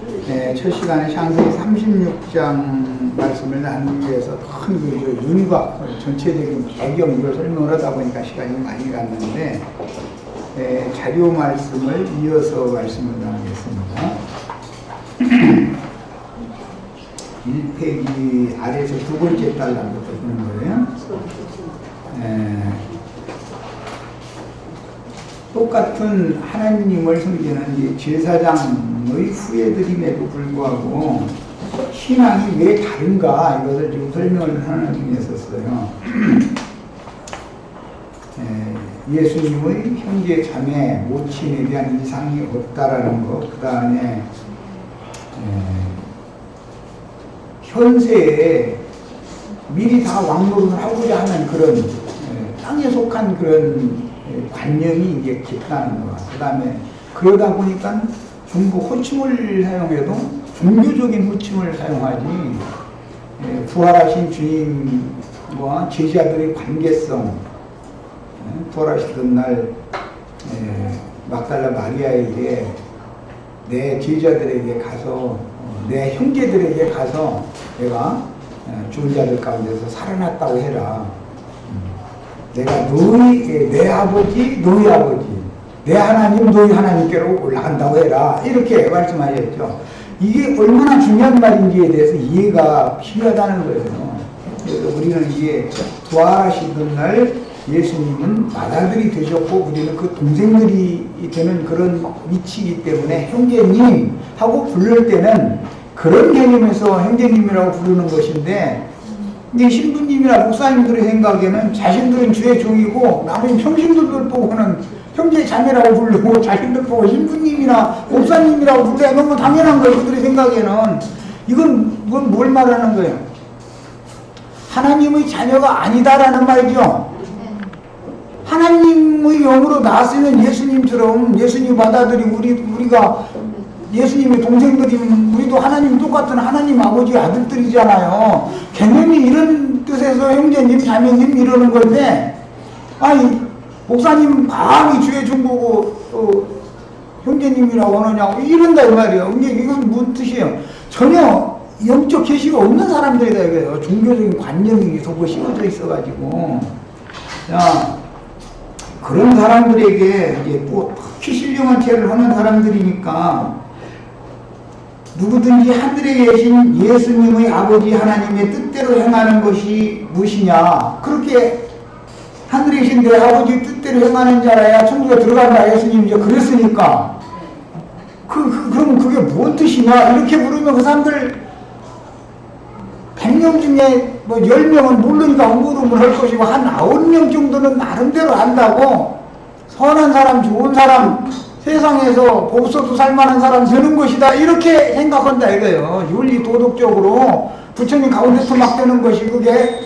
네, 첫 시간에 창세기 36장 말씀을 나누기 위해서 큰 윤곽, 전체적인 배경 이걸 설명을 하다 보니까 시간이 많이 갔는데 자료 말씀을 이어서 말씀을 나누겠습니다. 1페이지 아래에서 두 번째 달란부터 보는 거예요. 똑같은 하나님을 섬기는 제사장의 후예들임에도 불구하고 신앙이 왜 다른가 이것을 지금 설명을 하는 중에 있었어요. 예수님의 형제 자매 모친에 대한 이상이 없다라는 것, 그 다음에 현세에 미리 다 왕노릇을 하고자 하는 그런 땅에 속한 그런 관념이 이제 깊다는 거. 그 다음에 그러다 보니까 전부 호칭을 사용해도 종교적인 호칭을 사용하지 부활하신 주님과 제자들의 관계성, 부활하시던 날 막달라 마리아에게 내 제자들에게 가서 내 형제들에게 가서 내가 죽은 자들 가운데서 살아났다고 해라. 내가 내 아버지, 너희 아버지, 내 하나님, 너희 하나님께로 올라간다고 해라. 이렇게 말씀하셨죠. 이게 얼마나 중요한 말인지에 대해서 이해가 필요하다는 거예요. 그래서 우리는 이게 부활하시던 날 예수님은 맏아들이 되셨고 우리는 그 동생들이 되는 그런 위치이기 때문에 형제님 하고 부를 때는 그런 개념에서 형제님이라고 부르는 것인데 이제 신부님이나 목사님들의 생각에는 자신들은 주의 종이고 나머지 평신도들 보고는 형제 자매라고 부르고 자신들 보고 신부님이나 목사님이라고 불러야 너무 당연한 거예요. 그들의 생각에는. 이건 뭘 말하는 거예요? 하나님의 자녀가 아니다라는 말이죠. 하나님의 영으로 나왔으면 예수님처럼 예수님 받아들이고 우리가 예수님의 동생들이면 우리도 하나님 똑같은 하나님 아버지 아들들이잖아요. 개념이 이런 뜻에서 형제님 자매님 이러는 건데 아니 목사님 감히 주의 중보고 또 형제님이라고 하느냐고 이런다 이 말이에요. 근데 이건 무슨 뜻이에요? 전혀 영적 계시가 없는 사람들이다 이거예요. 종교적인 관념이 속에 심어져 있어가지고 자 그런 사람들에게 이제 또 특히 신령한 죄를 하는 사람들이니까 누구든지 하늘에 계신 예수님의 아버지 하나님의 뜻대로 행하는 것이 무엇이냐. 그렇게 하늘에 계신 내 아버지 뜻대로 행하는 자라야 천국에 들어간다. 예수님이 이제 그랬으니까. 그럼 그게 뭔 뜻이냐. 이렇게 물으면 그 사람들 100명 중에 뭐 10명은 모르니까 엉구름을 할 것이고 한 9명 정도는 나름대로 안다고 선한 사람, 좋은 사람, 세상에서 복서도 살만한 사람 되는 것이다 이렇게 생각한다 이거예요. 윤리 도덕적으로 부처님 가운데서 막 되는 것이 그게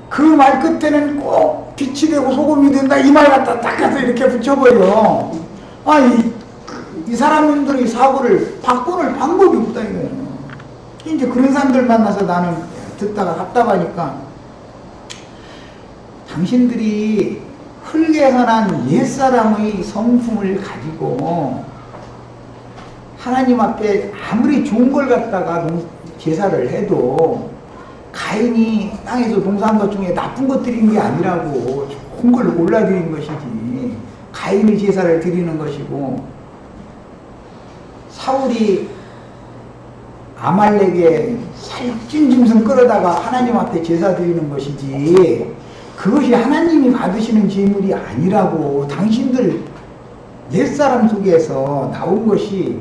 그 말 끝에는 꼭 빛이 되고 소금이 된다 이 말 갖다 딱 해서 이렇게 붙여버려. 이 사람들의 사고를 바꾸는 방법이 없다 이거예요. 이제 그런 사람들 만나서 나는 듣다가 답답하니까 당신들이 흙에서 난 옛사람의 성품을 가지고 하나님 앞에 아무리 좋은 걸 갖다가 제사를 해도 가인이 땅에서 농사한 것 중에 나쁜 것 드린 게 아니라고 좋은 걸 골라드린 것이지 가인의 제사를 드리는 것이고 사울이 아말렉에 살찐 짐승 끌어다가 하나님 앞에 제사 드리는 것이지 그것이 하나님이 받으시는 제물이 아니라고 당신들 옛사람 속에서 나온 것이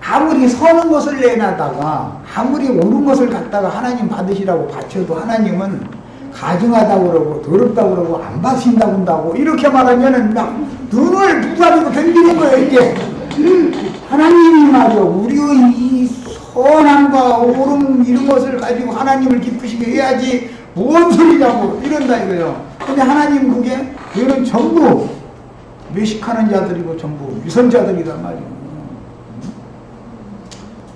아무리 선한 것을 내놔다가 아무리 옳은 것을 갖다가 하나님 받으시라고 바쳐도 하나님은 가증하다고 그러고 더럽다고 그러고 안 받으신다고 한다고 이렇게 말하면은 막 눈을 부가지고 덤비는 거예요. 이게 하나님이 말이요 우리의 이 선함과 옳음 이런 것을 가지고 하나님을 기쁘시게 해야지 뭔 소리냐고 이런다 이거예요. 근데 하나님 그게 얘는 전부 외식하는 자들이고 전부 위선자들이란 말이에요.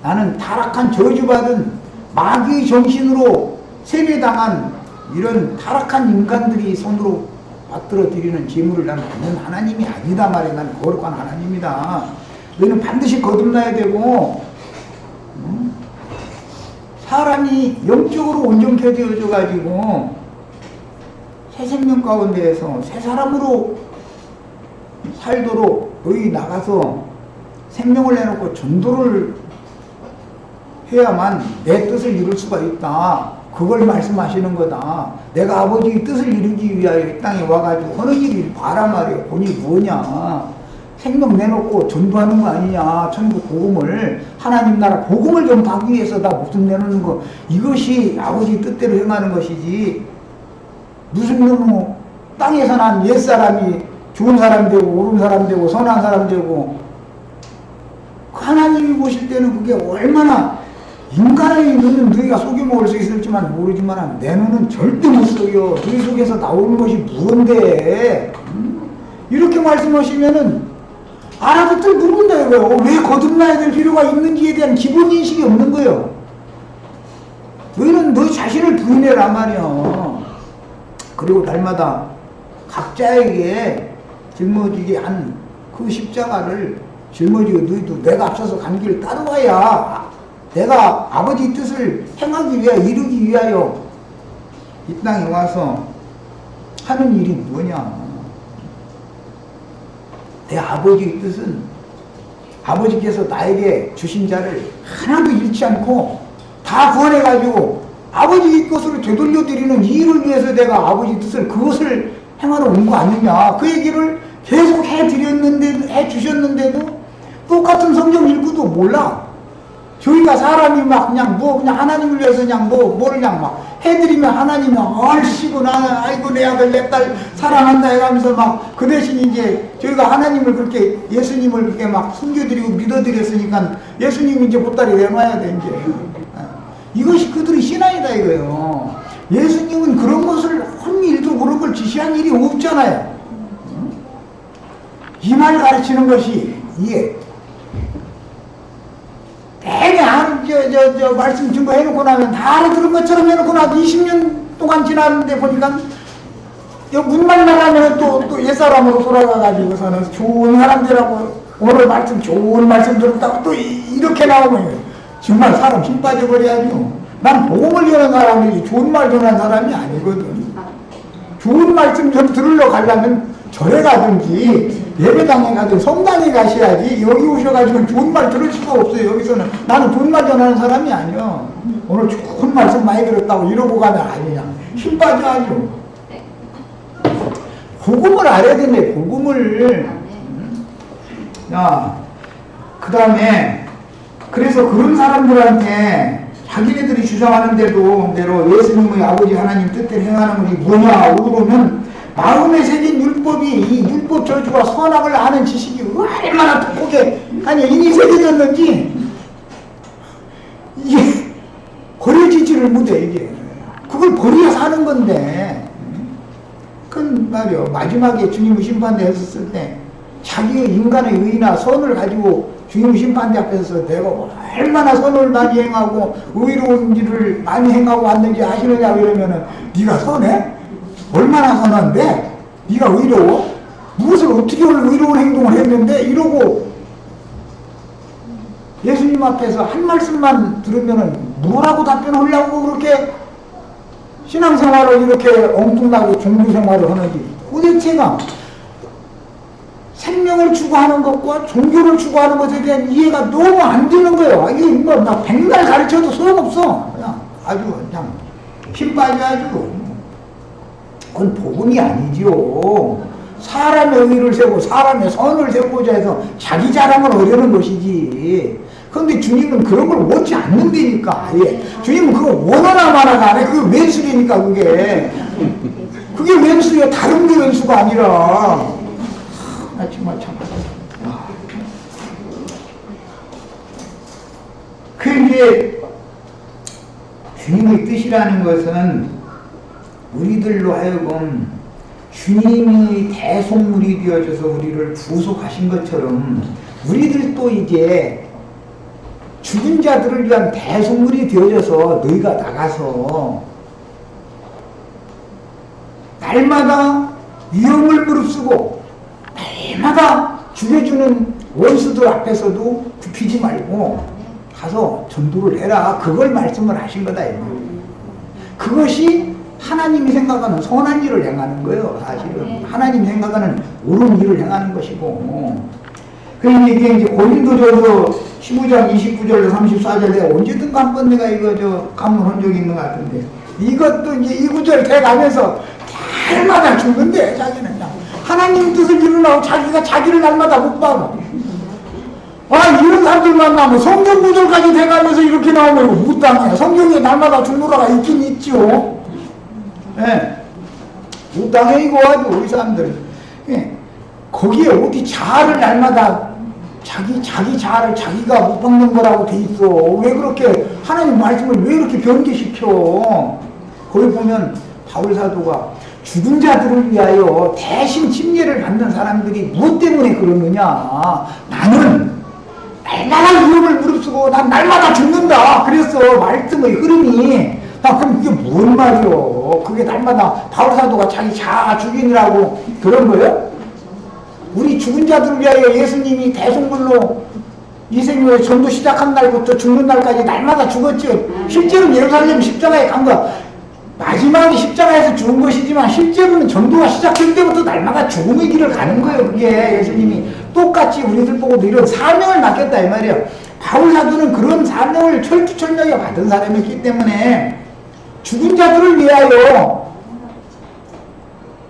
나는 타락한 저주받은 마귀의 정신으로 세뇌당한 이런 타락한 인간들이 손으로 받들어 드리는 제물을 나는 받는 하나님이 아니다 말이야. 난 거룩한 하나님이다. 너희는 반드시 거듭나야 되고, 사람이 영적으로 온전케 되어져 가지고 새 생명 가운데에서 새 사람으로 살도록 너희 나가서 생명을 내놓고 전도를 해야만 내 뜻을 이룰 수가 있다. 그걸 말씀하시는 거다. 내가 아버지의 뜻을 이루기 위하여 이 땅에 와가지고 하는 일이 봐라 말이야. 본이 뭐냐. 생명 내놓고 전도하는 거 아니냐. 천국 복음을, 하나님 나라 복음을 전하기 위해서 다 목숨 내놓는 거, 이것이 아버지 뜻대로 행하는 것이지, 무슨 놈의 땅에서 난 옛사람이 좋은 사람 되고 옳은 사람 되고 선한 사람 되고, 하나님이 보실 때는 그게 얼마나, 인간의 눈은 너희가 속여 먹을 수 있을지만 모르지만 내 눈은 절대 못 속여. 너희 속에서 나오는 것이 무언데, 이렇게 말씀하시면은 알아듣들 모른다 이거예요. 왜 거듭나야 될 필요가 있는지에 대한 기본 인식이 없는 거예요. 너희는 너희 자신을 부인해라 말이야. 그리고 날마다 각자에게 짊어지게 한 그 십자가를 짊어지고 너희도 내가 앞서서 간 길을 따라와야 내가 아버지 뜻을 행하기 위하여, 이루기 위하여 이 땅에 와서 하는 일이 뭐냐. 내 아버지의 뜻은 아버지께서 나에게 주신 자를 하나도 잃지 않고 다 구원해가지고 아버지의 것으로 되돌려드리는 이 일을 위해서 내가 아버지 뜻을, 그것을 행하러 온 거 아니냐. 그 얘기를 계속 해주셨는데도 똑같은 성경 읽고도 몰라. 저희가 사람이 막 그냥 그냥 하나님을 위해서 그냥 뭐를 그냥 막 해드리면 하나님이 얼씨구 나는 아이고 내 아들 내 딸 사랑한다 해가면서 막 그 대신 이제 저희가 하나님을 그렇게, 예수님을 그렇게 막 숨겨드리고 믿어드렸으니까 예수님 이제 보따리 내놔야 돼 이제. 이것이 그들의 신앙이다 이거예요. 예수님은 그런 것을 한 일도 그런 걸 지시한 일이 없잖아요. 이 말 가르치는 것이 이게 대개 말씀 증거해놓고 나면 다 알아들은 것처럼 해놓고 나도 20년 동안 지났는데 보니까 문만 나가면 또 옛사람으로 돌아가가지고서는 좋은 사람들하고 오늘 말씀 좋은 말씀 들었다고 또 이렇게 나오면 정말 사람 힘 빠져버려야죠. 난 복음을 전하는 사람이지 좋은 말 전하는 사람이 아니거든. 좋은 말씀 좀 들으러 가려면 절에 가든지 예배당에 가든 성당에 가셔야지 여기 오셔가지고 좋은 말 들을 수가 없어요. 여기서는 나는 좋은 말 전하는 사람이 아니야. 오늘 좋은 말씀 많이 들었다고 이러고 가면 아니냐. 힘 빠져야죠. 복음을 알아야 되네. 복음을. 야, 그 다음에 그래서 그런 사람들한테 자기네들이 주장하는 대로 예수님의 아버지 하나님 뜻대로 행하는 것이 뭐냐 물으면 마음에 새긴 율법이, 이 율법 저주와 선악을 아는 지식이 얼마나 똑똑해 인이 새겨졌는지 이게 버려지지를 못해. 이게 그걸 버려야 사는 건데, 그건 말이요, 마지막에 주님의 심판대 했었을 때 자기의 인간의 의나 선을 가지고 주님 심판대 앞에서 내가 얼마나 선을 많이 행하고 의로운 일을 많이 행하고 왔는지 아시느냐 이러면은 네가 선해? 얼마나 선한데? 네가 의로워? 무엇을 어떻게 의로운 행동을 했는데? 이러고 예수님 앞에서 한 말씀만 들으면은 뭐라고 답변하려고 그렇게 신앙생활을 이렇게 엉뚱하게 종교생활을 하는지, 도대체가 생명을 추구하는 것과 종교를 추구하는 것에 대한 이해가 너무 안 되는 거예요. 이게 뭐 나 백날 가르쳐도 소용없어. 그냥 아주 그냥 힘 빠져가지고. 그건 복음이 아니지요. 사람의 의를 세우고 사람의 선을 세우고자 해서 자기 자랑을 하려는 것이지. 그런데 주님은 그런 걸 원치 않는다니까. 예. 주님은 그거 원하나 마나가 안 해. 그게 왼수니까 그게. 그게 왼수야. 다른 게 왼수가 아니라. 나 정말 참. 그 이제 주님의 뜻이라는 것은 우리들로 하여금 주님이 대속물이 되어져서 우리를 구속하신 것처럼 우리들도 이제 죽은 자들을 위한 대속물이 되어져서 너희가 나가서 날마다 위험을 무릅쓰고 날마다 죽여주는 원수들 앞에서도 굽히지 말고 가서 전도를 해라. 그걸 말씀을 하신 거다. 그것이 하나님이 생각하는 선한 일을 행하는 거예요. 사실은 하나님이 생각하는 옳은 일을 행하는 것이고. 그러니까 이게 이제 고린도전서 15장 29절로 34절 내가 언제든가 한번 내가 이거 감문한 적이 있는 것 같은데, 이것도 이제 이 구절 돼가면서 날마다 죽는데 자기는 하나님 뜻을 이루려고 자기가 자기를 날마다 못 봐요. 이런 사람들 만나면 성경 구절까지 돼가면서 이렇게 나오면 못 당해요. 성경에 날마다 죽노라가 있긴 있죠. 예. 못 당해 이거 아주 우리 사람들. 예. 거기에 어디 자아를 날마다 자기 자아를 자기가 못 박는 거라고 돼 있어. 왜 그렇게 하나님 말씀을 왜 이렇게 변개시켜? 거기 보면 바울 사도가 죽은 자들을 위하여 대신 침례를 받는 사람들이 무엇 때문에 그러느냐? 나는 날마다 위험을 무릅쓰고 난 날마다 죽는다. 그래서 말씀의 흐름이 그럼 그게 뭔 말이요? 그게 날마다 바울 사도가 자기 자아 죽이느라고 그런 거예요? 우리 죽은 자들을 위하여 예수님이 대속물로 이 생명의 전도 시작한 날부터 죽는 날까지 날마다 죽었죠. 실제로는 예루살렘 십자가에 간 거 마지막에 십자가에서 죽은 것이지만 실제로는 전도가 시작될 때부터 날마다 죽음의 길을 가는 거예요. 그게 예수님이 똑같이 우리들 보고도 이런 사명을 맡겼다 이 말이에요. 바울 사도는 그런 사명을 철두철미하게 받은 사람이기 때문에 죽은 자들을 위하여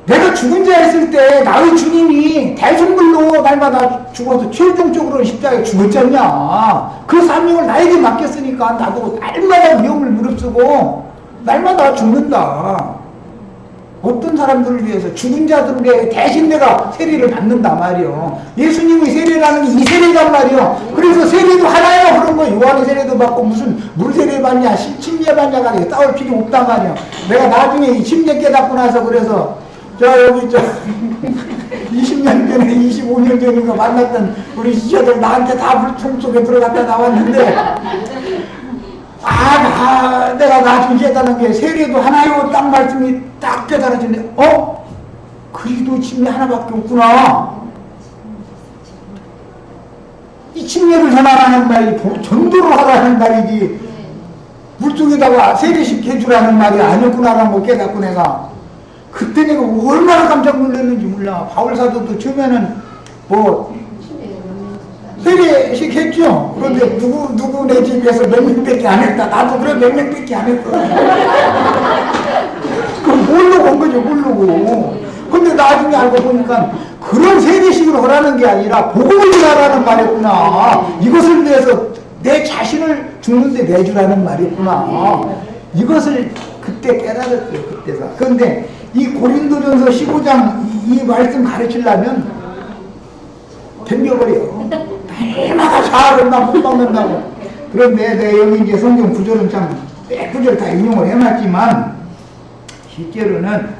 내가 죽은 자 했을 때 나의 주님이 대속물로 날마다 죽어서 최종적으로 십자가에 죽었잖냐. 그 사명을 나에게 맡겼으니까 나도 날마다 위험을 무릅쓰고 날마다 죽는다. 어떤 사람들을 위해서 죽은 자들을 위해 대신 내가 세례를 받는다 말이요. 예수님의 세례라는 게 이 세례란 말이요. 그래서 세례도 하나요. 그런 거 요한의 세례도 받고 무슨 물 세례 받냐 침례 받냐가 싸울 필요 없단 말이요. 내가 나중에 이 침례 깨닫고 나서 그래서 여기 20년 전에 25년 전인가 만났던 우리 지자들 나한테 다 물총 속에 들어갔다 나왔는데 내가 나중에 깨달은 게 세례도 하나요. 딱 말씀이 딱 깨달아지는데 그리도 침례 하나밖에 없구나. 이 침례를 전하라는 말이 전도를 하라는 말이지 물속에다가 세례식 해주라는 말이 아니었구나라는 걸 깨닫고 내가 그때 내가 얼마나 깜짝 놀랐는지 몰라. 바울 사도도 처음에는 세례식 했죠. 그런데 누구 내 집에서 몇 명밖에 안 했다. 나도 그래 몇 명밖에 안 했어. 그럼 모르고 온 거죠. 모르고. 근데 나중에 알고 보니까 그런 세례식을 하라는 게 아니라 복음을 전하라는 말이었구나. 이것을 위해서 내 자신을 죽는데 내주라는 말이었구나. 이것을 그때 깨달았어요. 그때서. 그런데 이 고린도전서 15장 이 말씀 가르치려면 덤벼버려. 날마다 자아를만 못 박는다고. 그런데 내가 여기 이제 성경 구절은 참 몇 구절 다 인용을 해놨지만 실제로는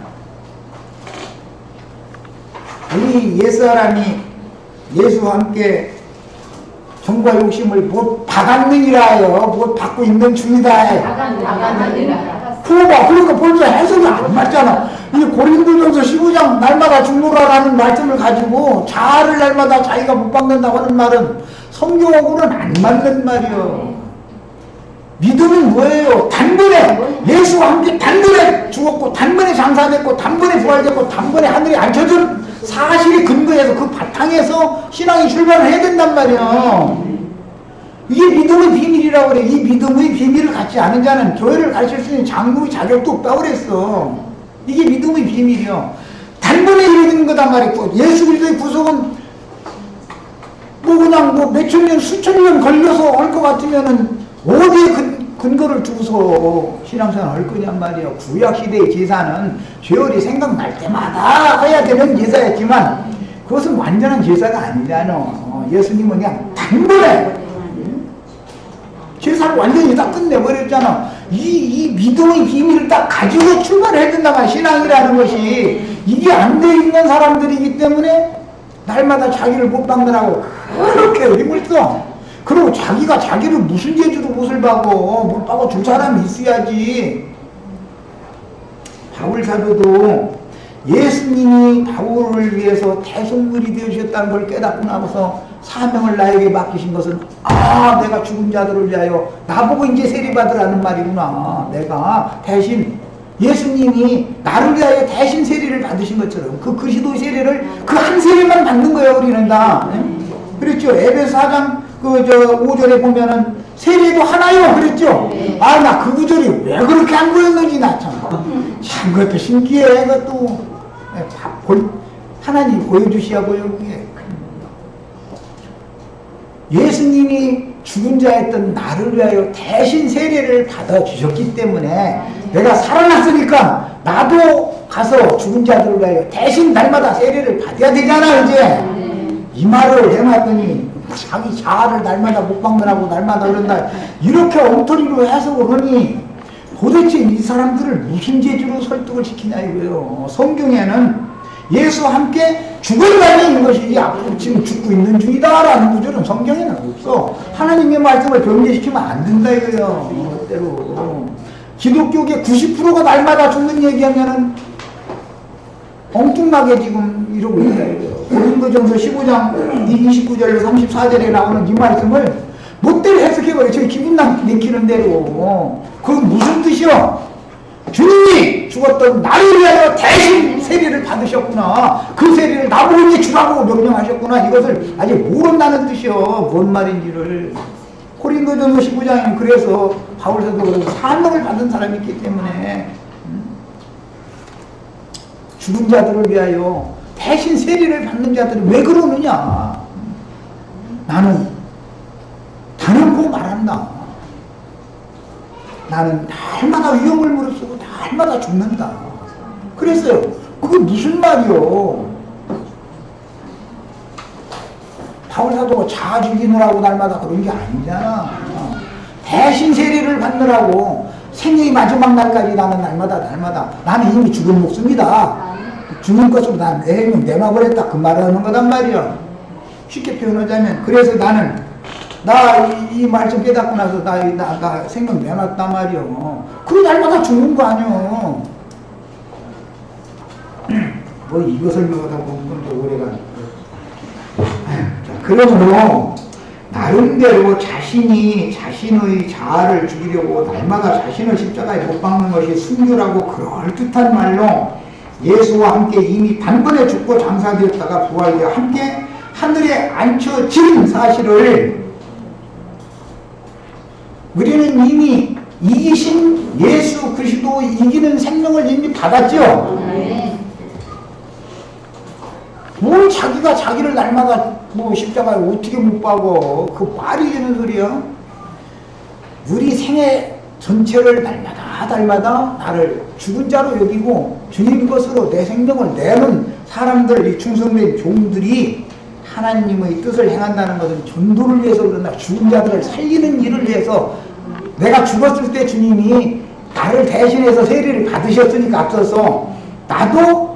우리 옛사람이 예수와 함께 정과 욕심을 못 받았느니라 하여 못 받고 있는 중이다. 그러니까 벌써 해석이 안 맞잖아. 이 고린도전서 15장 날마다 죽노라라는 말씀을 가지고 자아를 날마다 자기가 못 받는다고 하는 말은 성경하고는 안 맞는 말이요. 믿음은 뭐예요? 단번에 예수와 함께 단번에 죽었고 단번에 장사됐고 단번에 부활됐고 단번에 하늘에 앉혀준 사실에 근거해서 그 바탕에서 신앙이 출발을 해야 된단 말이에요. 이게 믿음의 비밀이라고 그래. 이 믿음의 비밀을 갖지 않은 자는 교회를 가르칠 수 있는 장로의 자격도 없다고 그랬어. 이게 믿음의 비밀이요. 단번에 이루어지는 거단 말이고 예수 그리스도의 구속은 그냥 몇천 년 수천 년 걸려서 할 것 같으면은 어디에 근거를 두고서 신앙생활 할 거냔 말이에요. 구약시대의 제사는 죄월이 생각날 때마다 해야 되는 제사였지만 그것은 완전한 제사가 아니잖아. 예수님은 그냥 단번에 제사를 완전히 딱 끝내버렸잖아. 이 믿음의 비밀을 딱 가지고 출발해야 된다만 신앙이라는 것이 이게 안 돼 있는 사람들이기 때문에 날마다 자기를 못 박느라고 그렇게 힘을 써. 그리고 자기가 자기를 무슨 재주로 못을 박어. 못 박아 줄 사람이 있어야지. 바울 사도도 예수님이 바울을 위해서 대속물이 되어주셨다는 걸 깨닫고 나서 사명을 나에게 맡기신 것은 내가 죽은 자들을 위하여 나보고 이제 세례받으라는 말이구나. 내가 대신 예수님이 나를 위하여 대신 세례를 받으신 것처럼 그 그리스도의 세례를 그 한 세례만 받는 거예요. 우리는 다. 그랬죠. 에베소 4장 5절에 보면은 세례도 하나요. 그랬죠. 나 그 구절이 왜 그렇게 안 보였는지 나 참 그것도 신기해. 그것도 하나님 보여주셔야 보여요. 예수님이 죽은 자였던 나를 위하여 대신 세례를 받아주셨기 때문에 내가 살아났으니까 나도 가서 죽은 자들을 위하여 대신 날마다 세례를 받아야 되잖아. 이제 이 말을 해놨더니 자기 자아를 날마다 목방문하고 날마다 그런다 이렇게 엉터리로 해석을 하니 도대체 이 사람들을 무슨 재주로 설득을 시키냐 이거예요. 성경에는 예수와 함께 죽어가는 것이지 앞으로 지금 죽고 있는 중이다 라는 구절은 성경에는 없어. 하나님의 말씀을 변개시키면 안 된다 이거예요. 때로 기독교계 90%가 날마다 죽는 얘기하면은 엉뚱하게 지금 이러고 있다 이거예요. 고린도전서 15장 29절로 34절에 나오는 이 말씀을 못대로 해석해버려. 저기 기분 내키는 대로. 그건 무슨 뜻이요? 주님이 죽었던 나를 위하여 대신 세례를 받으셨구나. 그 세례를 나보고 이제 주라고 명령하셨구나. 이것을 아직 모른다는 뜻이요. 뭔 말인지를. 고린도전서 15장에는 그래서 바울 사도가 사명을 받은 사람이 있기 때문에 죽은 자들을 위하여 대신 세례를 받는 자들이 왜 그러느냐. 나는 단언코 말한다. 나는 날마다 위험을 무릅쓰고 날마다 죽는다. 그랬어요. 그게 무슨 말이요? 바울 사도가 자아 죽이느라고 날마다 그런 게 아니잖아. 대신 세례를 받느라고 생애의 마지막 날까지 나는 날마다 나는 이미 죽은 목숨이다. 죽는 것으로 난 내 생명 내놔버렸다. 그 말을 하는 거단 말이야. 쉽게 표현하자면 그래서 나는 이 말씀 깨닫고 나서 나 생명 내놨단 말이요. 그 날마다 죽는 거 아니요. 뭐 이거 설명하다 보면 또 오래가네. 그러므로 나름대로 자신의 자아를 죽이려고 날마다 자신을 십자가에 못 박는 것이 순교라고 그럴듯한 말로 예수와 함께 이미 단번에 죽고 장사되었다가 부활되어 함께 하늘에 앉혀진 사실을 우리는 이미 이기신 예수 그리스도 이기는 생명을 이미 받았죠. 뭘 자기가 자기를 날마다 십자가에 어떻게 못 박어. 그 말이 되는 소리야. 우리 생애 전체를 날마다 나를 죽은 자로 여기고 주님 것으로 내 생명을 내는 사람들, 이 충성된 종들이 하나님의 뜻을 행한다는 것은 전도를 위해서 그런다. 죽은 자들을 살리는 일을 위해서 내가 죽었을 때 주님이 나를 대신해서 세례를 받으셨으니까 앞서서 나도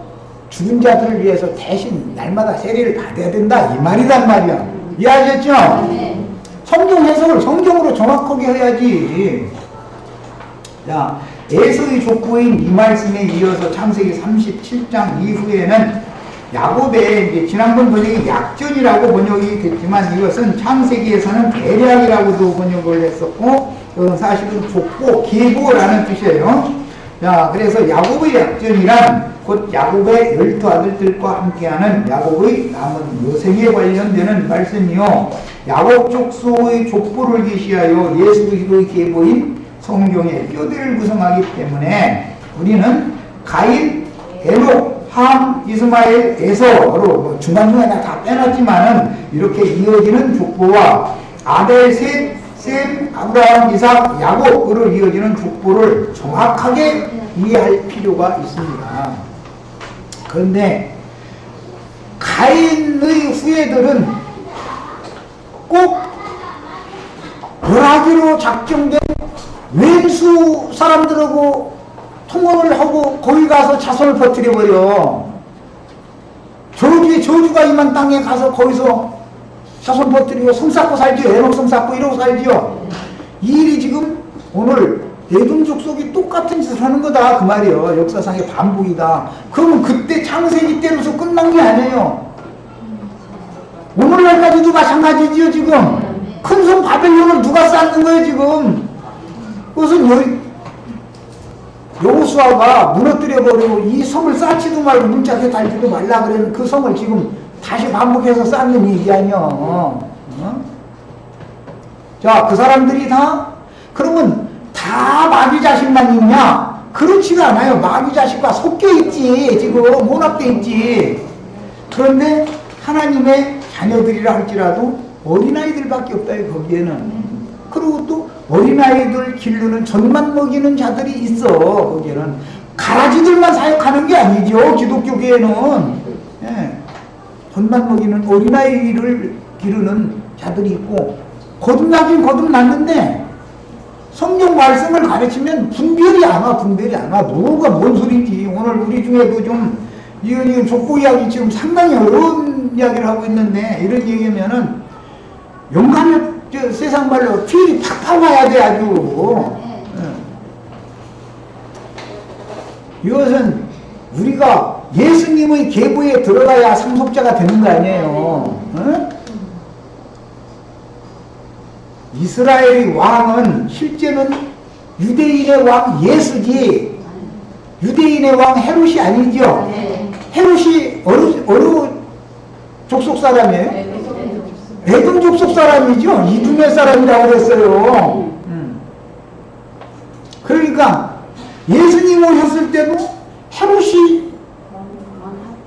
죽은 자들을 위해서 대신 날마다 세례를 받아야 된다. 이 말이란 말이야. 이해하셨죠? 성경 해석을 성경으로 정확하게 해야지. 자, 에서의 족보인 이 말씀에 이어서 창세기 37장 이후에는 야곱의 이제 지난번 번역이 약전이라고 번역이 됐지만 이것은 창세기에서는 대략이라고도 번역을 했었고 이건 사실은 족보, 계보라는 뜻이에요. 자, 그래서 야곱의 약전이란 곧 야곱의 12아들들과 함께하는 야곱의 남은 여생에 관련되는 말씀이요. 야곱 족속의 족보를 계시하여 예수 그리스도의 계보인 성경의 뼈대를 구성하기 때문에 우리는 가인, 에녹, 함, 이스마엘, 에서로 중간중간에 다 빼놨지만은 이렇게 이어지는 족보와 아벨, 셋, 셈, 아브라함, 이삭, 야곱으로 이어지는 족보를 정확하게 이해할 필요가 있습니다. 그런데 가인의 후예들은 꼭 벼락으로 작정된 왼수 사람들하고 통혼을 하고 거기 가서 자손을 퍼뜨려버려. 저주가 임한 땅에 가서 거기서 자손 퍼뜨리고 성 쌓고 살지요. 에녹 성 쌓고 이러고 살지요. 이 일이 지금 오늘 에돔 족속이 똑같은 짓을 하는 거다 그 말이에요. 역사상의 반복이다. 그러면 그때 창세기 때로서 끝난 게 아니에요. 오늘날까지도 마찬가지지요, 지금. 큰 성 바벨론을 누가 쌓는 거예요, 지금. 그것은 여호수아가 무너뜨려버리고 이 성을 쌓지도 말고 문짝에 달지도 말라 그러는 그 성을 지금 다시 반복해서 쌓는 얘기 아니야. 자, 그 사람들이 다, 그러면 다 마귀 자식만 있냐? 그렇지가 않아요. 마귀 자식과 섞여 있지. 지금 혼합돼 있지. 그런데 하나님의 자녀들이라 할지라도 어린아이들밖에 없다, 거기에는. 그리고 또 어린아이들 기르는 젖만 먹이는 자들이 있어. 거기에는 가라지들만 사역하는 게 아니죠, 기독교계에는. 예. 젖만 먹이는 어린아이를 기르는 자들이 있고, 거듭나긴 거듭났는데 성경 말씀을 가르치면 분별이 안 와. 뭐가 뭔 소리인지. 오늘 우리 중에도 좀 이건 족보 이야기 지금 상당히 어려운 이야기를 하고 있는데, 이런 얘기하면은 용감해. 세상 말로 피리 팍팍 와야 돼, 아주. 이것은 우리가 예수님의 계보에 들어가야 상속자가 되는 거 아니에요. 이스라엘의 왕은 실제는 유대인의 왕 예수지, 유대인의 왕 헤롯이 아니죠. 헤롯이 어느 족속 사람이에요? 에돔 족속 사람이죠. 이두메 사람이라고 그랬어요. 그러니까 예수님 오셨을 때도 헤롯이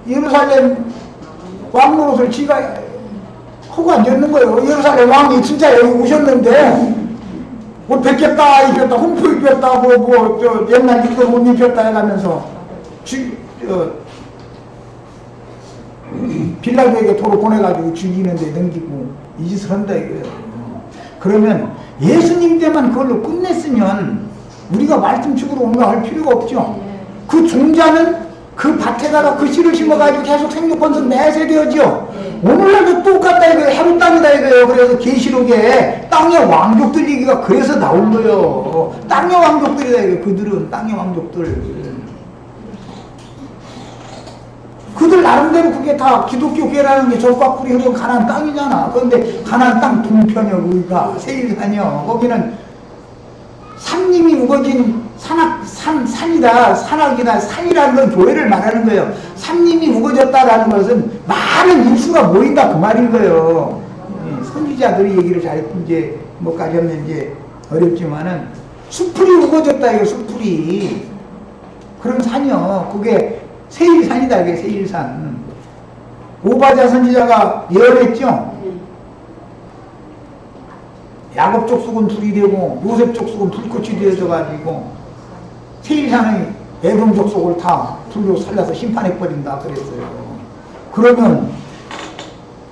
예루살렘 왕 노릇을 지가 하고 앉았는 거예요. 예루살렘 왕이 진짜 여기 오셨는데 뭐 뵙겠다 이겼다 홍포 입혔다 옛날 입도 못 입혔다 해가면서 빌라도에게 도로 보내가지고 죽이는데 넘기고 이 짓을 한다 이거예요. 그러면 예수님 때만 그걸로 끝냈으면 우리가 말씀축으로 옮겨갈 필요가 없죠. 그 종자는 그 밭에다가 그 씨를 심어가지고 계속 생육권서 내세되어죠. 오늘날도 똑같다 이거예요. 헤롯 땅이다 이거예요. 그래서 계시록에 땅의 왕족들 얘기가 그래서 나온 거예요. 땅의 왕족들이다 이거예요. 그들은 땅의 왕족들. 그들 나름대로 그게 다 기독교계라는 게 적과꿀이 흐르는 가나안 땅이잖아. 그런데 가나안 땅 동편이요, 우리가 세일산이요. 거기는 산님이 우거진 산이다, 산악이다, 산이라는 건 교회를 말하는 거예요. 산님이 우거졌다라는 것은 많은 육수가 모인다 그 말인 거예요. 선지자들이 얘기를 잘 이제 뭐까지 하면 이제 어렵지만은 수풀이 우거졌다 이거 수풀이 그런 산이요. 그게 세일산이다, 이게 세일산. 오바댜 선지자가 예언했죠? 야곱 족속은 불이 되고 요셉 족속은 불꽃이 되어져가지고 세일산의 에돔 족속을 다 불로 살려서 심판해버린다 그랬어요. 그러면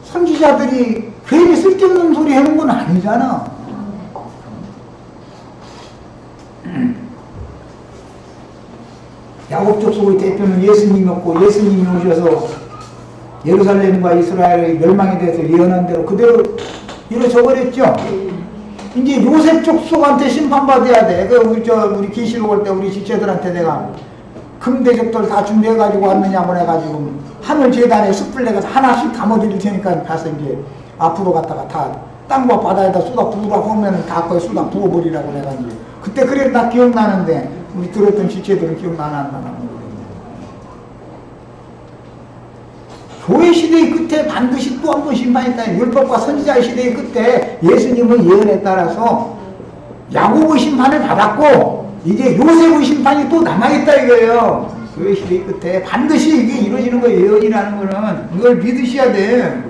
선지자들이 괜히 쓸데없는 소리 하는 건 아니잖아. 야곱 족속의 대표는 예수님이었고 예수님이 오셔서 예루살렘과 이스라엘의 멸망에 대해서 예언한 대로 그대로 이루어져 버렸죠. 이제 요셉 족속한테 심판받아야 돼. 우리 계시록 올 때 우리 지체들한테 내가 금대접들 다 준비해가지고 왔느냐고 해가지고 하늘 재단에 숯불 내가서 하나씩 담아드릴 테니까 가서 이제 앞으로 갔다가 다 땅과 바다에다 쏟아 부으라고 하면은 다 거기 쏟아 부어버리라고 해가지고 그때 그래 나 기억나는데 우리 들었던 지체들은 기억나나 교회 시대의 끝에 반드시 또 한 번 심판했다. 율법과 선지자의 시대의 끝에 예수님의 예언에 따라서 야곱의 심판을 받았고 이제 요셉의 심판이 또 남아있다 이거예요. 교회 시대의 끝에 반드시 이게 이루어지는 거예요. 예언이라는 거는 이걸 믿으셔야 돼.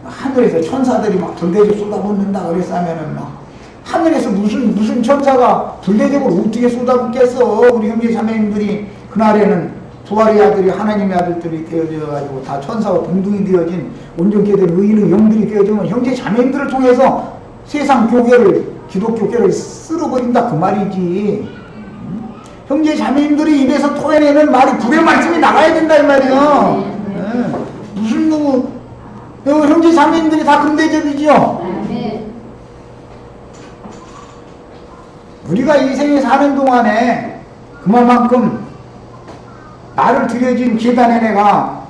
하늘에서 천사들이 막 불대접 쏟아붓는다 그랬으면은 막 하늘에서 무슨 천사가 불대접을 어떻게 쏟아붓겠어. 우리 형제 자매님들이 그날에는 부활의 아들이 하나님의 아들들이 되어져가지고 다 천사와 동등이 되어진 온전케 된 의인의 영들이 되어지면 형제 자매님들을 통해서 세상 교계를 기독교계를 쓸어버린다 그 말이지. 형제 자매님들이 입에서 토해내는 말이 불의 말씀이 나가야 된다 이 말이야. 무슨 누구 형제 자매님들이 다 금대접이죠. 우리가 이 생에 사는 동안에 그만큼 나를 들여진 계단에 내가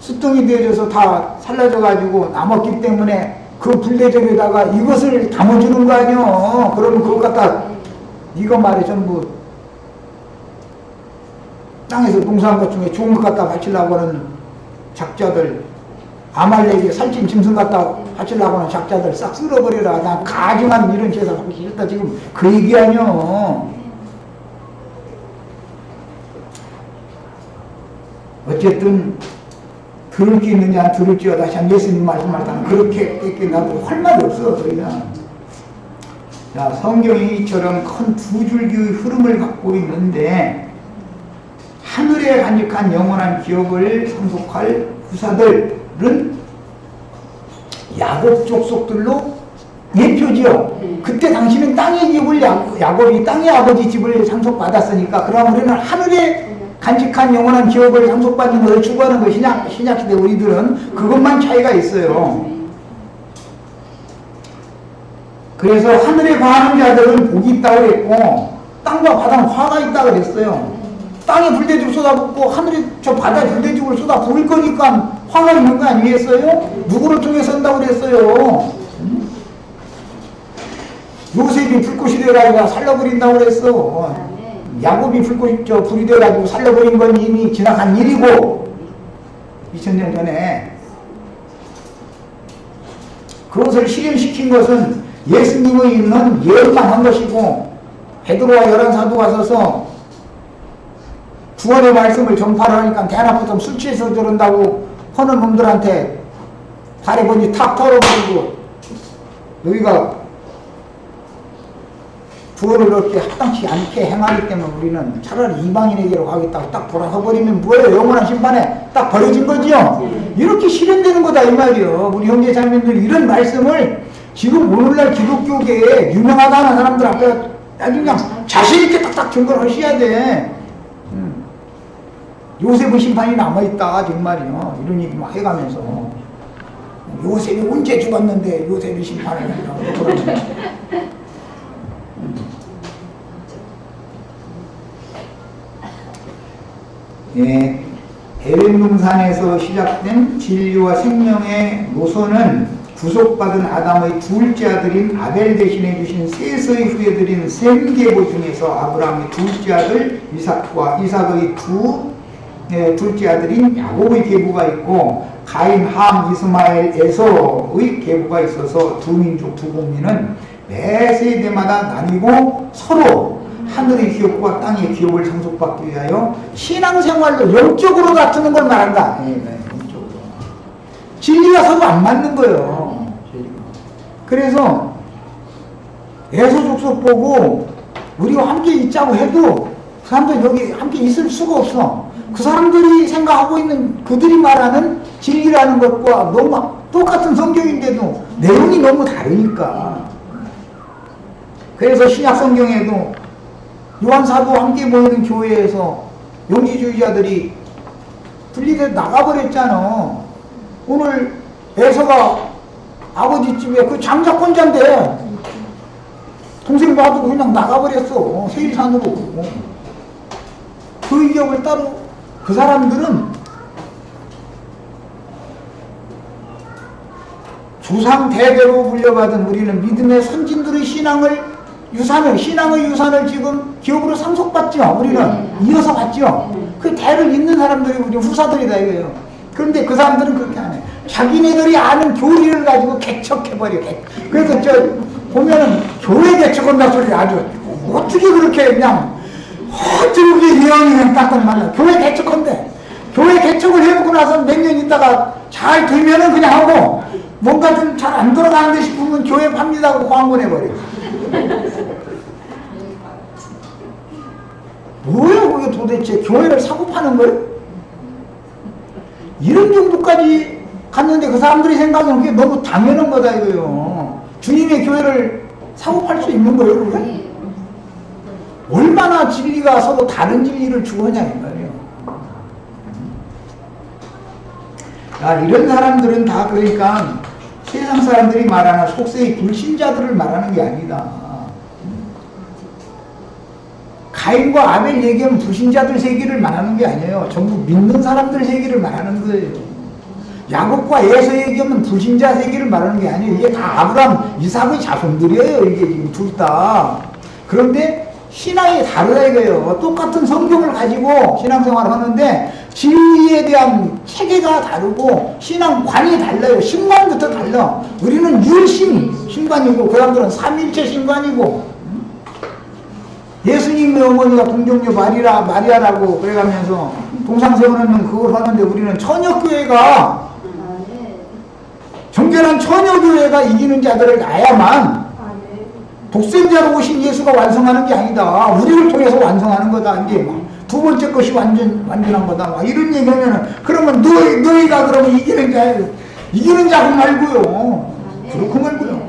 수통이 되어져서 다 살라져가지고 남았기 때문에 그 불대접에다가 이것을 담아주는 거 아니야. 그러면 그것 갖다 이거 말해 전부 땅에서 농사한 것 중에 좋은 것 갖다 바치려고 하는 작자들, 아말렉에 살찐 짐승 갖다 바치려고 하는 작자들 싹 쓸어버려라. 난 가증한 이런 제사 하기 싫다. 지금 그 얘기 아니야. 어쨌든 들을 게 있느냐 들을지어다. 참 예수님 말씀하셨다는 그렇게 뺏게 나도 할 말이 없어. 더 이상. 자, 성경이 이처럼 큰 두 줄기의 흐름을 갖고 있는데 하늘에 간직한 영원한 기업을 상속할 후사들은 야곱 족속들로 예표지요. 그때 당시는 땅의 기업을 야곱이 땅의 아버지 집을 상속받았으니까 그럼 우리는 하늘에 간직한 영원한 기업을 상속받는 것을 추구하는 것이냐? 신약시대 우리들은 그것만 차이가 있어요. 그래서 하늘에 거하는 자들은 복이 있다고 그랬고 땅과 바다는 화가 있다고 그랬어요. 땅에 불대죽 쏟아붓고 하늘에 저 바다에 불대죽을 쏟아 부을 거니까 화가 있는 거 아니겠어요? 누구를 통해서 한다고 그랬어요? 요셉이 불꽃이 되어가지고 살려버린다고 그랬어. 야곱이 불이 되어가지고 살려버린 건 이미 지나간 일이고 2000년 전에 그것을 실현시킨 것은 예수님의 있는 예언만 한 것이고 베드로와 11사도가 서서 구원의 말씀을 전파를 하니까 대낮부터 술 취해서 저런다고 하는 놈들한테 발에 번지 탁 털어버리고 너희가 구원을 그렇게 합당치 않게 행하기 때문에 우리는 차라리 이방인에게로 가겠다고 딱 돌아서버리면 뭐예요? 영원한 심판에 딱 버려진 거지요? 이렇게 실현되는 거다 이 말이요. 우리 형제자매들 이런 말씀을 지금 오늘날 기독교계에 유명하다는 사람들 앞에 아주 그냥 자신있게 딱딱 증거를 하셔야 돼. 요셉의 심판이 남아있다 정말이요. 이런 얘기 막 해가면서 요셉이 언제 죽었는데 요셉이 심판을 한다고 예, 에덴동산에서 시작된 진리와 생명의 노선은 구속받은 아담의 둘째 아들인 아벨 대신해 주신 셋의 후예들인 셈 계보 중에서 아브라함의 둘째 아들 이삭과 이삭의 둘째 아들인 야곱의 계보가 있고 가인, 함, 이스마엘, 에서의 계보가 있어서 두 민족, 두 국민은 매 세대마다 나뉘고 서로 하늘의 기업과 땅의 기업을 상속받기 위하여 신앙생활로 영적으로 다투는 걸 말한다. 영적으로. 진리가 서로 안 맞는 거예요. 그래서 에서 족속 보고 우리와 함께 있자고 해도 그 사람들 여기 함께 있을 수가 없어. 그 사람들이 생각하고 있는 그들이 말하는 진리라는 것과 너무 똑같은 성경인데도 내용이 너무 다르니까. 그래서 신약 성경에도 요한사도와 함께 모이는 교회에서 영지주의자들이 분리돼 나가버렸잖아. 오늘 에서가 아버지 집에 그 장자권자인데 동생 놔두고 그냥 나가버렸어. 세일산으로. 그 위협을 따로 그 사람들은 조상 대대로 물려받은 우리는 믿음의 선진들의 신앙의 유산을 지금 기업으로 상속받죠. 우리는 이어서 받죠. 그 대를 잇는 사람들이 우리 후사들이다 이거예요. 그런데 그 사람들은 그렇게 안 해. 자기네들이 아는 교리를 가지고 개척해버려. 그래서 보면은 교회 개척한다 소리를 아주 어떻게 그렇게 그냥 어떻게 예언이 그냥 딱딱 말라. 교회 개척한대. 교회 개척을 해놓고 나서 몇 년 있다가 잘 되면은 그냥 하고 뭔가 좀 잘 안 돌아가는데 싶으면 교회 팝니다 하고 광고내버려. 뭐예요 그게 도대체? 교회를 사고 파는 거예요? 이런 정도까지 갔는데 그 사람들이 생각하는 게 너무 당연한 거다 이거요. 주님의 교회를 사고 팔 수 있는 거예요 그게? 얼마나 진리가 서로 다른 진리를 추구하냐 이 말이에요. 야, 이런 사람들은 다 그러니까 세상 사람들이 말하는 속세의 불신자들을 말하는 게 아니다. 가인과 아벨 얘기하면 불신자들 세계를 말하는 게 아니에요. 전부 믿는 사람들 세계를 말하는 거예요. 야곱과 에서 얘기하면 불신자 세계를 말하는 게 아니에요. 이게 다 아브라함, 이삭의 자손들이에요. 이게 지금 둘 다. 그런데 신앙이 다르다 이거예요. 똑같은 성경을 가지고 신앙생활을 하는데 진리에 대한 체계가 다르고 신앙관이 달라요. 신관부터 달라. 우리는 신관이고 그 사람들은 삼일체 신관이고. 예수님의 어머니가 동정녀 마리아라고 그래가면서 동상 세우는 그걸 하는데 우리는 처녀교회가 정결한 처녀교회가 이기는 자들을 낳아야만 독생자로 오신 예수가 완성하는 게 아니다. 우리를 통해서 완성하는 거다. 이제 두 번째 것이 완전한 거다. 막 이런 얘기하면은 그러면 너희가 그러면 이기는 자고 말고요. 그렇고 말고요.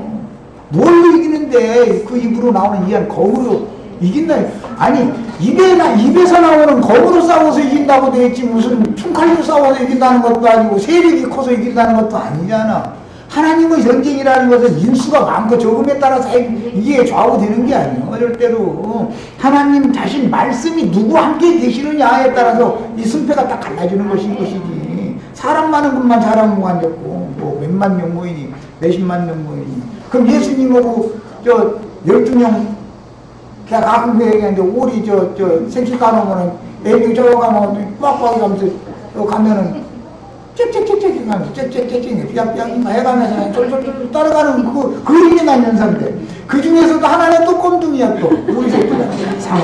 뭘로 이기는데 그 입으로 나오는 이한 거울로 이긴다. 아니 입에서 나오는 거울로 싸워서 이긴다고 되겠지 무슨 총칼로 싸워서 이긴다는 것도 아니고 세력이 커서 이긴다는 것도 아니잖아. 하나님의 전쟁이라는 것은 인수가 많고 적음에 따라서 이게 좌우되는 게 아니에요. 절대로 하나님 자신 말씀이 누구와 함께 계시느냐에 따라서 이 승패가 딱 갈라지는 것이지. 사람 많은 것만 잘하면 관졌고 뭐 몇만 명 모이니 몇십만 명 모이니 그럼 예수님하고 12명 그냥 가끔 그 얘기하는데 오리 생식 가놓으면은 애기 저거 가면 빡빡이 가면서 가면은 짹짹짹짹 하면서 짹짹짹짹 삐약삐약 해가면서 쫄쫄쫄 따라가는 그 그림이 난 연사인데 그 중에서도 하나는 또 꼼둥이야 또 우리 새끼가 상어.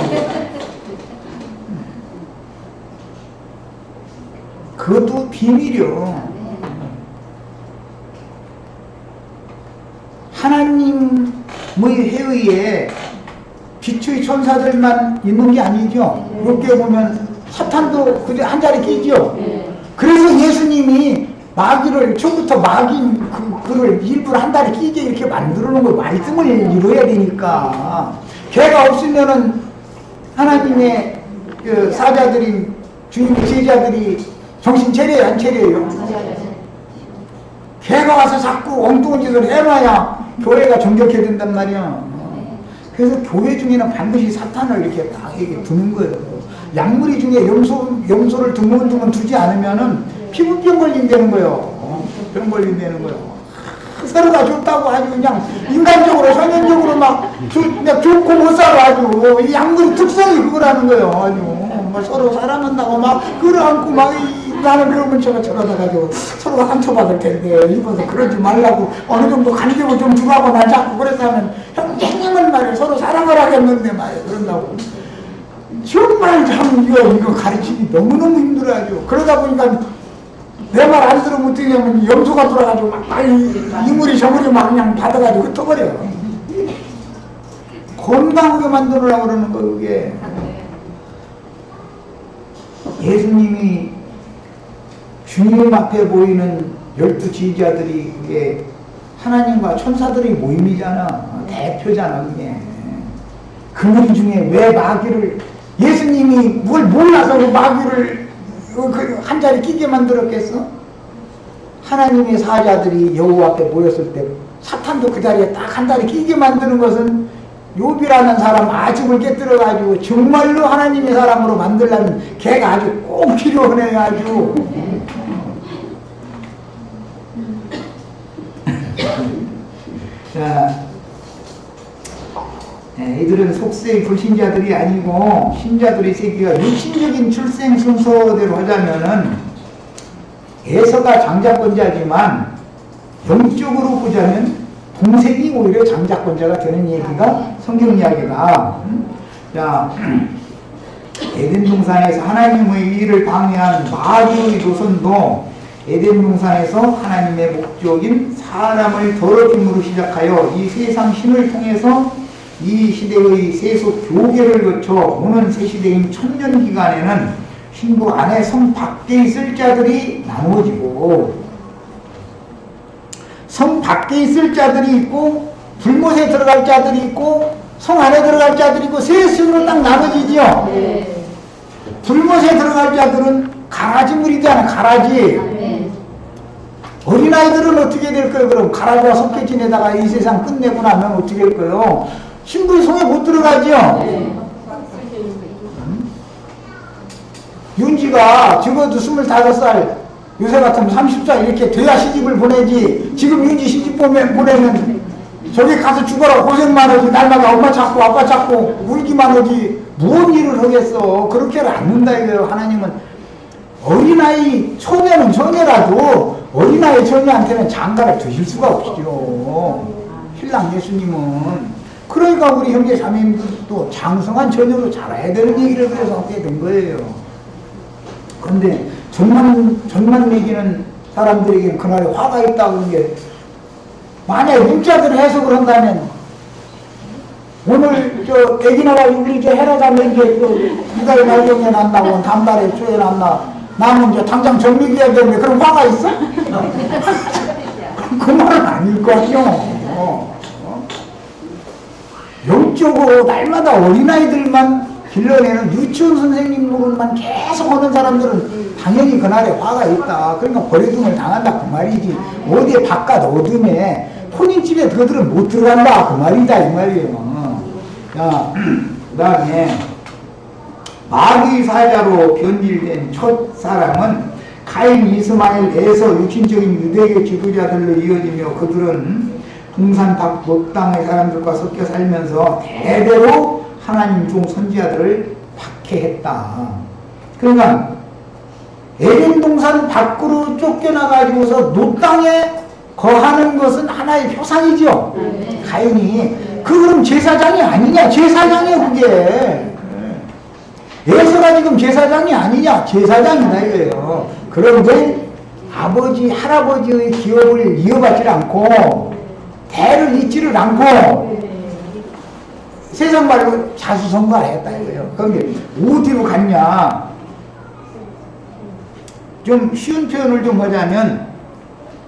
그것도 비밀이요. 하나님의 해의에 빛의 천사들만 있는 게 아니죠. 그렇게 보면 사탄도 그저 한 자리 끼죠. 그래서 예수님이 마귀를 처음부터 마귀인 그를 일부러 한 자리 끼게 이렇게 만들어 놓은 거 말씀을 이뤄야 되니까. 걔가 없으면은 하나님의 그 사자들인 주님의 제자들이 정신 차려요, 안 차려요? 걔가 와서 자꾸 엉뚱한 짓을 해놔야 교회가 정결해야 된단 말이야. 그래서 교회 중에는 반드시 사탄을 이렇게 딱 이렇게 두는 거예요. 약물이 중에 염소를 드문드문 두지 않으면은 피부병 걸린다는 거예요. 병 걸린다는 거예요. 서로가 좋다고 아주 그냥 인간적으로 선연적으로 막 좋고 못 살아 아주 이 약물의 특성이 그거라는 거예요. 아주 서로 사랑한다고 막 끌어안고 막 나는 그러면 저러다가지고 서로가 상처받을 텐데 입어서 그러지 말라고 어느 정도 간격을 좀 주라고 날 자꾸 그래서 하면 형님을 말해 서로 사랑을 하겠는데 말이야 그런다고 정말 참 이거 가르치기 너무너무 힘들어하죠. 그러다 보니까 내 말 안 들으면 어떻게 하면 염소가 돌아가지고 막 이물이 저물이 막 그냥 받아가지고 흩어버려. 건강하게 만들으려고 그러는 거 그게. 예수님이 주님 앞에 보이는 12 지휘자들이 그게 하나님과 천사들의 모임이잖아. 대표잖아 그게. 그들 중에 왜 마귀를 예수님이 뭘 몰라서 그 마귀를 한 자리 끼게 만들었겠어? 하나님의 사자들이 여호와 앞에 모였을 때 사탄도 그 자리에 딱 한 자리 끼게 만드는 것은 욥이라는 사람 아집을 깨뜨려가지고 정말로 하나님의 사람으로 만들려면 걔가 아주 꼭 필요하네 아주. 자, 이들은 속세의 불신자들이 아니고 신자들의 세계가 육신적인 출생 순서대로 하자면은 에서가 장자권자지만 영적으로 보자면 동생이 오히려 장자권자가 되는 얘기가 성경 이야기가. 자, 에덴 동산에서 하나님의 일을 방해한 마귀의 조선도 에덴 동산에서 하나님의 목적인 사람을 더럽힘으로 시작하여 이 세상 신을 통해서 이 시대의 세속 교계를 거쳐 오는 새 시대인 천년 기간에는 신부 안에 성 밖에 있을 자들이 나누어지고 성 밖에 있을 자들이 있고 불못에 들어갈 자들이 있고 성 안에 들어갈 자들이 있고 세 순으로 딱 나눠지죠. 네. 불못에 들어갈 자들은 가라지 무리잖아. 가라지. 어린아이들은 어떻게 될 거예요? 그럼 가라지와 섞여 지내다가 이 세상 끝내고 나면 어떻게 될 거예요? 신부의 성에 못 들어가죠? 네. 윤지가 적어도 25살 요새 같으면 30살 이렇게 돼야 시집을 보내지. 지금 윤지 시집 보내면 저기 가서 죽어라 고생만 하지. 날마다 엄마 찾고 아빠 찾고 울기만 하지. 무슨 일을 하겠어. 그렇게는 안 된다 이거예요. 하나님은 어린아이 처녀는 처녀라도 어린아이 처녀한테는 장가를 드실 수가 없죠. 신랑 예수님은. 그러니까 우리 형제 자매님들도 장성한 처녀로 자라야 되는 얘기를 그래서 하게 된 거예요. 그런데 전만 매기는 사람들에게 그날에 화가 있다고 하는 게, 만약에 문자들 해석을 한다면 오늘 저 애기 나가지고 우리 저 헤라자면 이제 이달 말경에 난다고 다음달에 초에 나면 이제 당장 정리해야 되는데 그럼 화가 있어? 그 말은 아닐 거 같죠. 영적으로 날마다 어린아이들만 길러내는 유치원 선생님 노릇만 계속 하는 사람들은 당연히 그날에 화가 있다. 그러니까 버려둠을 당한다 그 말이지. 어디에 바깥 어둠에 혼인집에 그들은 못 들어간다 그 말이다 이 말이에요. 자, 그 다음에 마귀 사자로 변질된 첫 사람은 가인, 이스마엘, 에서 육신적인 유대교 지도자들로 이어지며 그들은 동산 북땅의 사람들과 섞여 살면서 대대로 하나님 종 선지자들을 박해했다. 그러니까 에덴 동산 밖으로 쫓겨나가지고서 노 땅에 거하는 것은 하나의 표상이죠. 가인이. 그럼 제사장이 아니냐? 제사장이야 그게. 에서가 지금 제사장이 아니냐? 제사장이다 이거예요. 그런데 아버지, 할아버지의 기업을 이어받지 않고 대를 잇지를 않고 세상 말로 자수성가를 했다 이거예요. 그런데 어디로 갔냐? 좀 쉬운 표현을 좀 하자면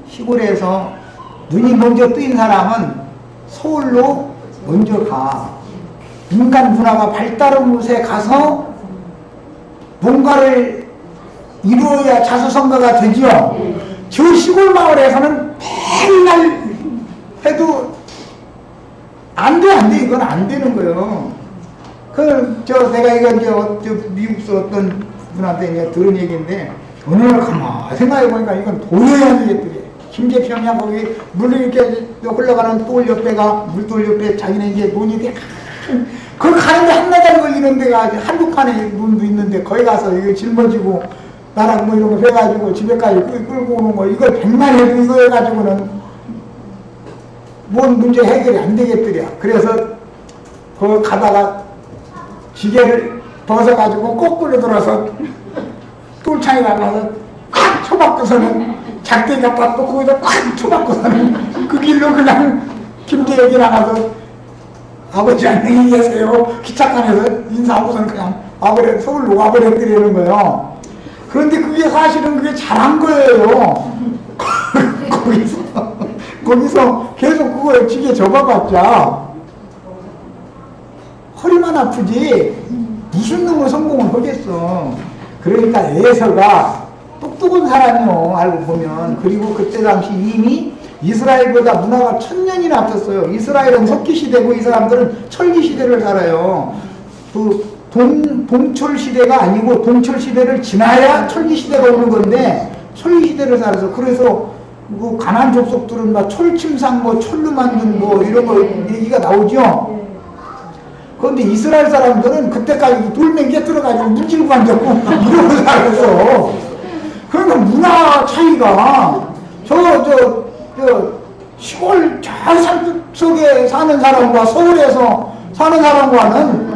시골에서 눈이 먼저 뜨인 사람은 서울로 먼저 가. 인간 문화가 발달한 곳에 가서 뭔가를 이루어야 자수성가가 되지요. 저 시골 마을에서는 맨날 해도 안 돼. 이건 안 되는 거예요. 내가 이거 미국서 어떤 분한테 이제 들은 얘기인데, 어느 날 가만히 생각해보니까 이건 보여야 되겠더래. 김제평야 거기 물 이렇게 흘러가는 돌 옆에가, 물돌 옆에 자기네 이제 논이 돼. 거기 가는데 한나절 걸리는 데가 한두 칸의 문도 있는데, 거기 가서 이거 짊어지고, 나랑 뭐 이런 거 해가지고 집에까지 끌고 오는 거, 이걸 100만 해도 이거 해가지고는 뭔 문제 해결이 안 되겠더랴. 그래서 거기 가다가 지게를 벗어가지고 거꾸로 돌아서 똘창에 나가서 콱 쳐박고서는 작대 갖다 또 거기다 콱 쳐박고서는 그 길로 그냥 김제역에 나가서 아버지 안녕히 계세요. 기차칸에서 인사하고서는 그냥 서울로 와버렸더라는 거예요. 그런데 그게 사실은 그게 잘한 거예요. 거기서 계속 그거에 지게 접어봤자 허리만 아프지 무슨 놈의 성공을 하겠어. 그러니까 에서가 똑똑한 사람이요 알고 보면. 그리고 그때 당시 이미 이스라엘보다 문화가 1000년이나 앞섰어요. 이스라엘은 석기시대고 이 사람들은 철기시대를 살아요. 동철시대가 아니고 동철시대를 지나야 철기시대가 오는 건데 철기시대를 살아서, 그래서 그 가나안 족속들은 막 철침상 철로 만든 이런 거 얘기가 나오죠. 그런데 이스라엘 사람들은 그때까지 돌멩이에 들어가지고 문질고 앉았고 이러고 살았어. 그러니까 문화 차이가 시골 산 속에 사는 사람과 서울에서 사는 사람과는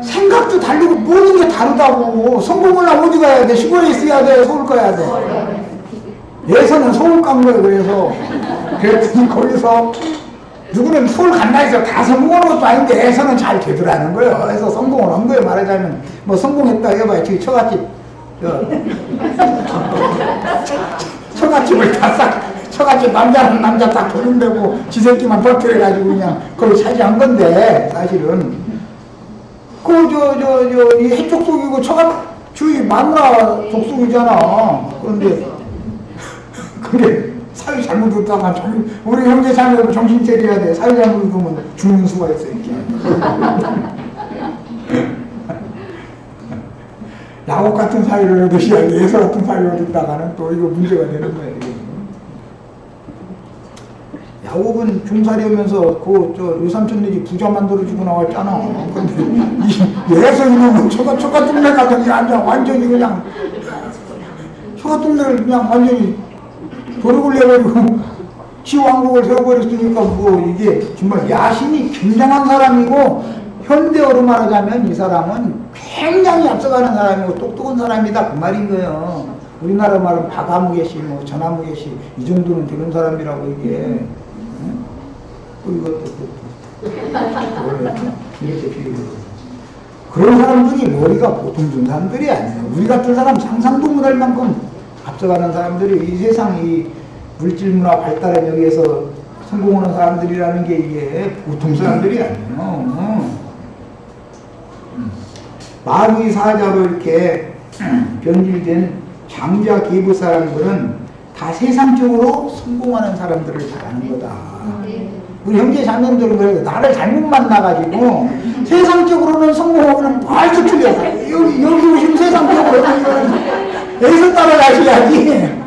생각도 다르고 모든 게 다르다고. 성공을 하면 어디 가야 돼? 시골에 있어야 돼? 서울 가야 돼? 예서는 서울 간 거예요. 그랬더니 거기서 누구는 서울 간다 해서 다 성공하는 것도 아닌데 예서는 잘 되더라는 거예요. 그래서 성공을 한 거예요. 말하자면 뭐 성공했다 해봐야 저기 처갓집을 다 처갓집 남자는 남자 딱 도둑되고 지새끼만 버텨가지고 그냥 거기 차지한 건데, 사실은 이 해족속이고 주위 만나 족속이잖아. 그런데 그게 사회 잘못했다가 우리 형제 자매들 정신 차려야 돼. 사회 잘못하면 죽는 수가 있어 이렇게. 야곱 같은 사유를 얻으시 예서 같은 사유를 얻다가는 또 이거 문제가 되는 거예요. 야곱은 종살이하면서 저 유삼촌들이 부자 만들어주고 나왔잖아. 근데 예서는 초가 뚱내 가더니 완전히 그냥 초가 뚱내를 그냥 완전히 도둑을 내버리고 지 왕국을 세워버렸으니까 뭐 이게 정말 야심이 굉장한 사람이고, 현대어로 말하자면 이 사람은 굉장히 앞서가는 사람이고 똑똑한 사람이다 그 말인 거예요. 우리나라 말은 박아무개시 뭐 전아무개시 이 정도는 되는 사람이라고 이게. 또 이것도 이렇게 비교해요. 그런 사람들이 머리가 보통 좋은 사람들이 아니에요. 우리 같은 사람 상상도 못할 만큼 앞서가는 사람들이 이 세상 이 물질문화 발달에 여기에서 성공하는 사람들이라는 게 이게 보통 사람들이 아니에요. 마귀 사자로 이렇게 변질된 장자 계부 사람들은 다 세상적으로 성공하는 사람들을 말하는 거다. 우리 형제 자매들은 그래요. 나를 잘못 만나가지고 세상적으로는 성공하고는 벌써 틀렸어. 여기 오시면 세상적으로 여기서 따라가셔야지.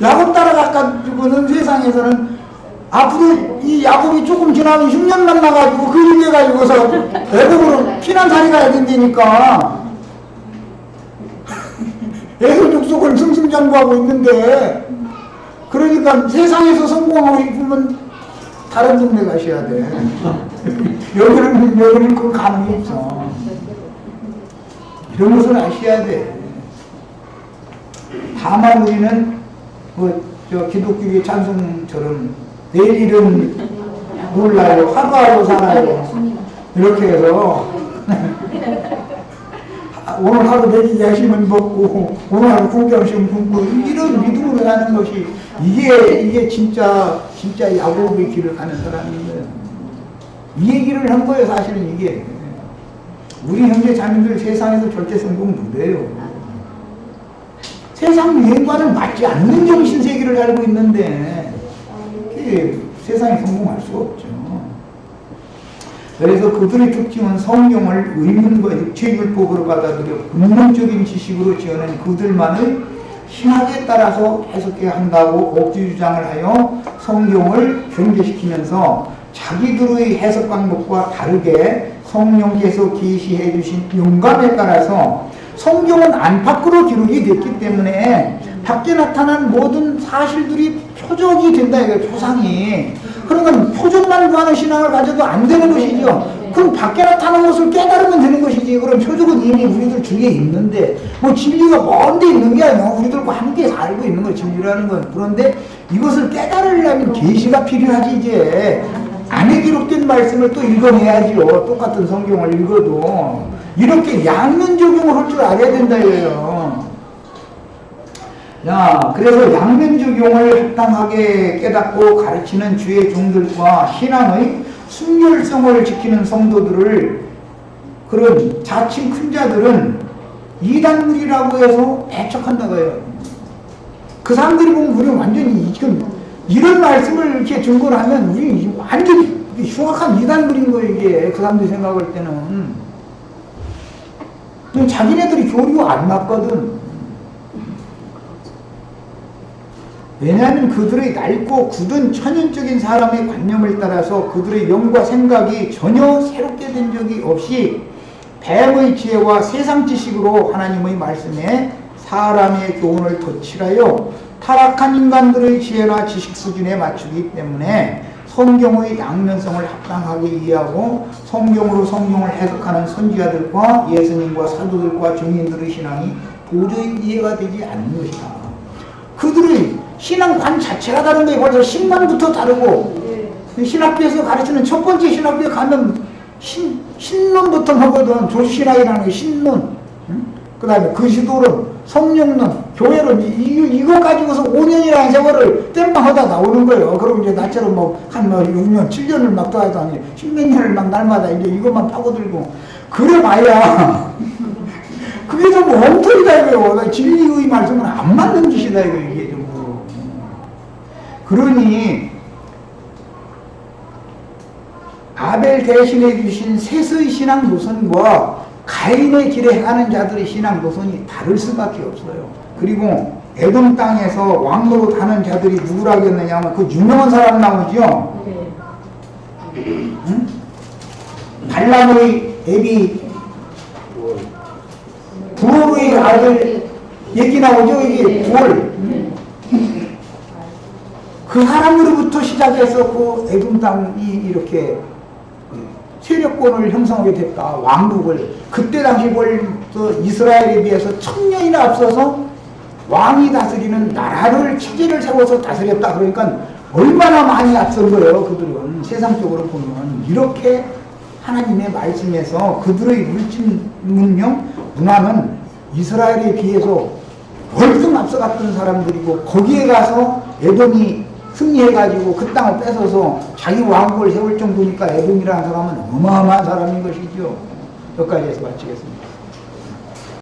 야곱 따라가가지고는 세상에서는 앞으로 이 야곱이 조금 지나면 10년 만나가지고 그 일에 가지고서 애국으로 피난살이 가야 된다니까. 애국 족속을 승승장구하고 있는데, 그러니까 세상에서 성공하고 싶으면 다른 동네 가셔야 돼. 여기는 그 가능이 없어. 이런 것을 아셔야 돼. 다만 우리는 저 기독교의 찬송처럼 내일은 몰라요, 하루하루 살아요, 이렇게 해서 오늘 하루 먹이게 하시면 먹고 오늘 하루 굶게 하시면 굶고 이런 믿음으로 사는 것이 이게 진짜 야곱의 길을 가는 사람인 거예요. 이 얘기를 한 거예요. 사실은 이게 우리 형제 자매들 세상에서 절대 성공 못해요. 세상 유행과는 맞지 않는 정신세계를 알고 있는데 세상에 성공할 수 없죠. 그래서 그들의 특징은 성경을 의문과 육체율법으로 받아들여 본능적인 지식으로 지어낸 그들만의 신학에 따라서 해석해야 한다고 억지 주장을 하여 성경을 변개시키면서 자기들의 해석 방법과 다르게 성령께서 계시해 주신 영감에 따라서 성경은 안팎으로 기록이 됐기 때문에 밖에 나타난 모든 사실들이 표적이 된다 이거예요. 표상이. 그러니까 표적만 구하는 신앙을 가져도 안 되는 것이죠. 그럼 밖에 나타난 것을 깨달으면 되는 것이지. 그럼 표적은 이미 우리들 중에 있는데 뭐 진리가 먼데 있는 게 아니야. 우리들과 함께 살고 있는 거예요. 진리라는 건. 그런데 이것을 깨달으려면 계시가 필요하지. 이제 안에 기록된 말씀을 또 읽어내야지요. 똑같은 성경을 읽어도 이렇게 양면 적용을 할 줄 알아야 된다 이거예요. 자, 그래서 양면 적용을 합당하게 깨닫고 가르치는 주의 종들과 신앙의 순결성을 지키는 성도들을 그런 자칭 큰 자들은 이단물이라고 해서 배척한다고 해요. 그 사람들이 보면 우리 완전히 지금 이런 말씀을 이렇게 증거를 하면 우리 완전히 흉악한 이단물인 거예요. 이게 그 사람들이 생각할 때는 자기네들이 교류가 안 맞거든. 왜냐하면 그들의 낡고 굳은 천연적인 사람의 관념을 따라서 그들의 영과 생각이 전혀 새롭게 된 적이 없이 뱀의 지혜와 세상 지식으로 하나님의 말씀에 사람의 교훈을 덧칠하여 타락한 인간들의 지혜나 지식 수준에 맞추기 때문에 성경의 양면성을 합당하게 이해하고 성경으로 성경을 해석하는 선지자들과 예수님과 사도들과 증인들의 신앙이 도저히 이해가 되지 않는 것이다. 그들의 신앙관 자체가 다른 거예요. 벌써 신망부터 다르고 신학교에서 가르치는 첫 번째 신학교에 가면 신론부터 하거든. 조신학이라는 게 신론, 그 다음에 거시도론, 성령론, 교회론 이거 가지고서 5년이라는 세월을 땜빵하다 나오는 거예요. 그럼 이제 나처럼 한 6년, 7년을 막 도와다니 10몇 년을 막 날마다 이제 이것만 파고들고 그래 봐야 그게 좀 엉터리다 이거요. 진리의 말씀은 안 맞는 짓이다 이게 좀. 그러니 아벨 대신해 주신 셋의 신앙 노선과 가인의 길에 행하는 자들의 신앙 노선이 다를 수밖에 없어요. 그리고 에돔 땅에서 왕으로 가는 자들이 누구라고 했느냐 하면 그 유명한 사람 나오죠. 응? 발람의 애비 부올의 아들 얘기 나오죠. 이게 부올. 그 사람으로부터 시작해서 그 에돔 땅이 이렇게 세력권을 형성하게 됐다. 왕국을. 그때 당시 벌써 이스라엘에 비해서 1000년이나 앞서서 왕이 다스리는 나라를 체제를 세워서 다스렸다. 그러니까 얼마나 많이 앞선 거예요. 그들은 세상적으로 보면 이렇게 하나님의 말씀에서 그들의 물질 문명 문화는 이스라엘에 비해서 월등 앞서갔던 사람들이고 거기에 가서 에돔이 승리해가지고 그 땅을 뺏어서 자기 왕국을 세울 정도니까 에돔이라는 사람은 어마어마한 사람인 것이죠. 여기까지 해서 마치겠습니다.